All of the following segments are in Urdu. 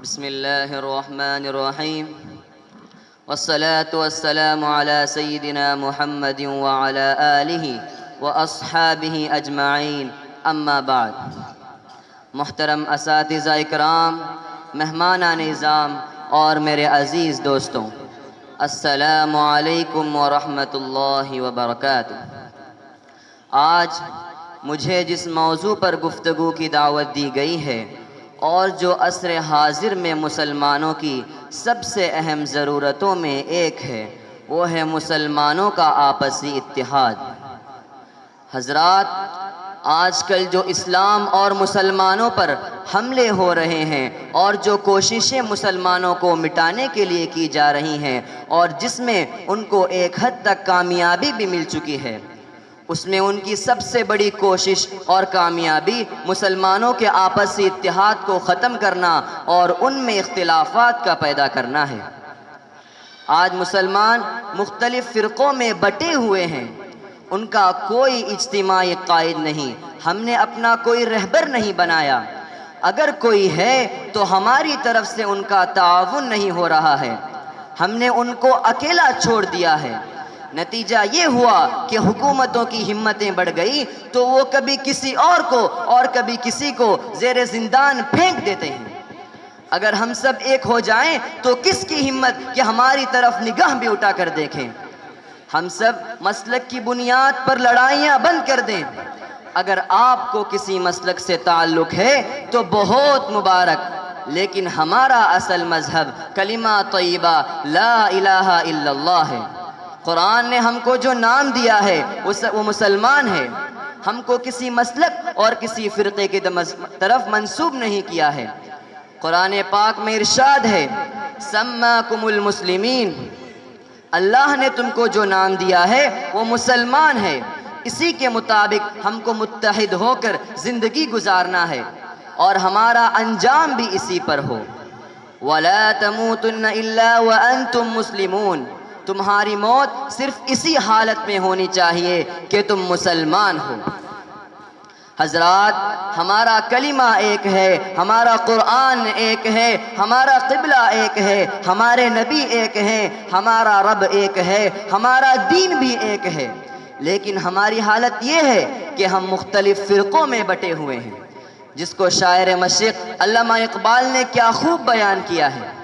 بسم الله الرحمن الرحيم والصلاة والسلام على سيدنا محمد وعلى آله وأصحابه أجمعين اما بعد۔ محترم اساتذہ اکرام، مہمانان نظام اور میرے عزیز دوستوں، السلام علیکم ورحمۃ اللہ وبرکاتہ۔ آج مجھے جس موضوع پر گفتگو کی دعوت دی گئی ہے اور جو عصر حاضر میں مسلمانوں کی سب سے اہم ضرورتوں میں ایک ہے، وہ ہے مسلمانوں کا آپسی اتحاد۔ حضرات، آج کل جو اسلام اور مسلمانوں پر حملے ہو رہے ہیں اور جو کوششیں مسلمانوں کو مٹانے کے لیے کی جا رہی ہیں اور جس میں ان کو ایک حد تک کامیابی بھی مل چکی ہے، اس میں ان کی سب سے بڑی کوشش اور کامیابی مسلمانوں کے آپسی اتحاد کو ختم کرنا اور ان میں اختلافات کا پیدا کرنا ہے۔ آج مسلمان مختلف فرقوں میں بٹے ہوئے ہیں، ان کا کوئی اجتماعی قائد نہیں، ہم نے اپنا کوئی رہبر نہیں بنایا، اگر کوئی ہے تو ہماری طرف سے ان کا تعاون نہیں ہو رہا ہے، ہم نے ان کو اکیلا چھوڑ دیا ہے۔ نتیجہ یہ ہوا کہ حکومتوں کی ہمتیں بڑھ گئی تو وہ کبھی کسی اور کو اور کبھی کسی کو زیر زندان پھینک دیتے ہیں۔ اگر ہم سب ایک ہو جائیں تو کس کی ہمت کہ ہماری طرف نگاہ بھی اٹھا کر دیکھیں؟ ہم سب مسلک کی بنیاد پر لڑائیاں بند کر دیں۔ اگر آپ کو کسی مسلک سے تعلق ہے تو بہت مبارک، لیکن ہمارا اصل مذہب کلمہ طیبہ لا الہ الا اللہ ہے۔ قرآن نے ہم کو جو نام دیا ہے وہ مسلمان ہے، ہم کو کسی مسلک اور کسی فرقے کی طرف منسوب نہیں کیا ہے۔ قرآن پاک میں ارشاد ہے سماکم المسلمین، اللہ نے تم کو جو نام دیا ہے وہ مسلمان ہے، اسی کے مطابق ہم کو متحد ہو کر زندگی گزارنا ہے اور ہمارا انجام بھی اسی پر ہو۔ وَلَا تَمُوتُنَّ إِلَّا وَأَنْتُمْ مُسْلِمُونَ، تمہاری موت صرف اسی حالت میں ہونی چاہیے کہ تم مسلمان ہو۔ حضرات، ہمارا کلمہ ایک ہے، ہمارا قرآن ایک ہے، ہمارا قبلہ ایک ہے، ہمارے نبی ایک ہیں، ہمارا رب ایک ہے، ہمارا دین بھی ایک ہے، لیکن ہماری حالت یہ ہے کہ ہم مختلف فرقوں میں بٹے ہوئے ہیں، جس کو شاعر مشرق علامہ اقبال نے کیا خوب بیان کیا ہے۔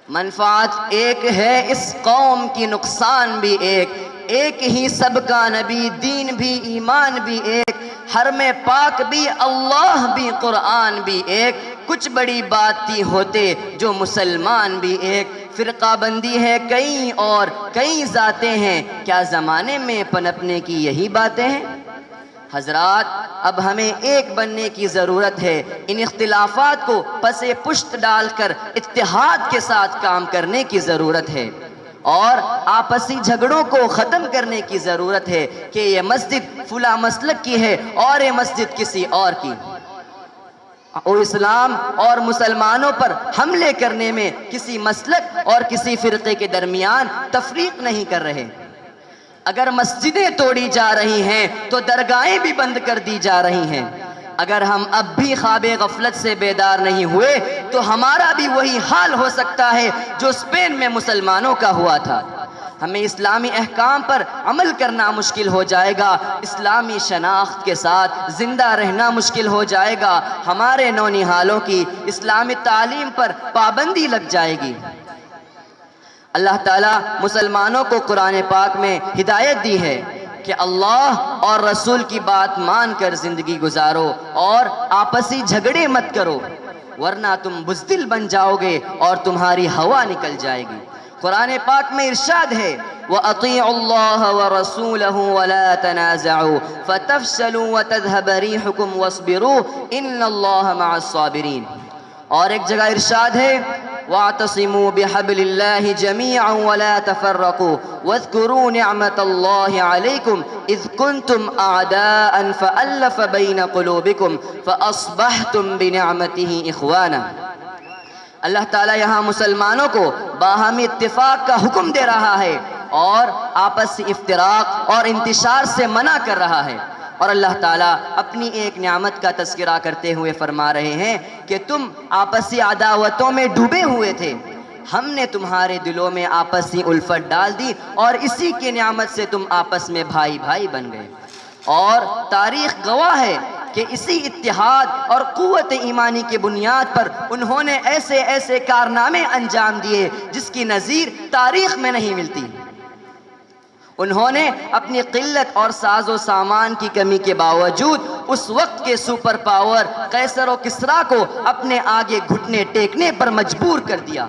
منفعت ایک ہے اس قوم کی، نقصان بھی ایک ہی سب کا نبی، دین بھی ایمان بھی ایک، حرم پاک بھی اللہ بھی قرآن بھی ایک، کچھ بڑی بات تھی ہوتے جو مسلمان بھی ایک، فرقہ بندی ہے کئی اور کئی ذاتیں ہیں، کیا زمانے میں پنپنے کی یہی باتیں ہیں؟ حضرات، اب ہمیں ایک بننے کی ضرورت ہے، ان اختلافات کو پس پشت ڈال کر اتحاد کے ساتھ کام کرنے کی ضرورت ہے اور آپسی جھگڑوں کو ختم کرنے کی ضرورت ہے کہ یہ مسجد فلاں مسلک کی ہے اور یہ مسجد کسی اور کی، اور اسلام اور مسلمانوں پر حملے کرنے میں کسی مسلک اور کسی فرقے کے درمیان تفریق نہیں کر رہے۔ اگر مسجدیں توڑی جا رہی ہیں تو درگاہیں بھی بند کر دی جا رہی ہیں۔ اگر ہم اب بھی خواب غفلت سے بیدار نہیں ہوئے تو ہمارا بھی وہی حال ہو سکتا ہے جو اسپین میں مسلمانوں کا ہوا تھا۔ ہمیں اسلامی احکام پر عمل کرنا مشکل ہو جائے گا، اسلامی شناخت کے ساتھ زندہ رہنا مشکل ہو جائے گا، ہمارے نونہالوں کی اسلامی تعلیم پر پابندی لگ جائے گی۔ اللہ تعالیٰ مسلمانوں کو قرآن پاک میں ہدایت دی ہے کہ اللہ اور رسول کی بات مان کر زندگی گزارو اور آپسی جھگڑے مت کرو، ورنہ تم بزدل بن جاؤ گے اور تمہاری ہوا نکل جائے گی۔ قرآن پاک میں ارشاد ہے وَأَطِيعُوا اللَّهَ وَرَسُولَهُ وَلَا تَنَازَعُوا فَتَفْشَلُوا وَتَذْهَبَ رِيحُكُمْ وَاصْبِرُوا إِنَّ اللَّهَ مَعَ الصَّابِرِينَ۔ اور ایک جگہ ارشاد ہے وَاعْتَصِمُوا بِحَبْلِ اللَّهِ جَمِيعًا وَلَا تَفَرَّقُوا وَاذْكُرُوا نِعْمَةَ اللَّهِ عَلَيْكُمْ إِذْ كُنْتُمْ أَعْدَاءً فَأَلَّفَ بَيْنَ قُلُوبِكُمْ فَأَصْبَحْتُمْ بِنِعْمَتِهِ إِخْوَانًا۔ اللہ تعالیٰ یہاں مسلمانوں کو باہمی اتفاق کا حکم دے رہا ہے اور آپسی افتراق اور انتشار سے منع کر رہا ہے۔ اور اللہ تعالیٰ اپنی ایک نعمت کا تذکرہ کرتے ہوئے فرما رہے ہیں کہ تم آپسی عداوتوں میں ڈوبے ہوئے تھے، ہم نے تمہارے دلوں میں آپسی الفت ڈال دی اور اسی کی نعمت سے تم آپس میں بھائی بھائی بن گئے۔ اور تاریخ گواہ ہے کہ اسی اتحاد اور قوت ایمانی کی بنیاد پر انہوں نے ایسے ایسے کارنامے انجام دیے جس کی نظیر تاریخ میں نہیں ملتی۔ انہوں نے اپنی قلت اور ساز و سامان کی کمی کے باوجود اس وقت کے سپر پاور قیصر و کسریٰ کو اپنے آگے گھٹنے ٹیکنے پر مجبور کر دیا۔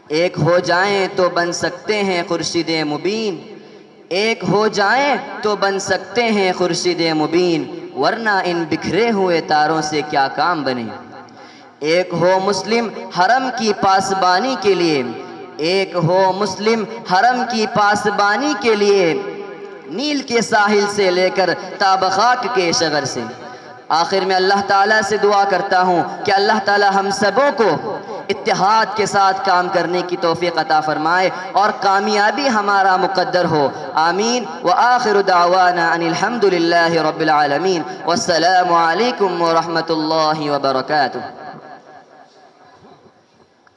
ایک ہو جائیں تو بن سکتے ہیں خورشید مبین، ایک ہو جائیں تو بن سکتے ہیں خورشید مبین، ورنہ ان بکھرے ہوئے تاروں سے کیا کام بنے۔ ایک ہو مسلم حرم کی پاسبانی کے لیے، ایک ہو مسلم حرم کی پاسبانی کے لیے، نیل کے ساحل سے لے کر تاب خاک کے شغر سے۔ آخر میں اللہ تعالیٰ سے دعا کرتا ہوں کہ اللہ تعالیٰ ہم سبوں کو اتحاد کے ساتھ کام کرنے کی توفیق عطا فرمائے اور کامیابی ہمارا مقدر ہو، آمین۔ وآخر دعوانا ان الحمد للہ رب العالمین، والسلام علیکم ورحمۃ اللہ وبرکاتہ۔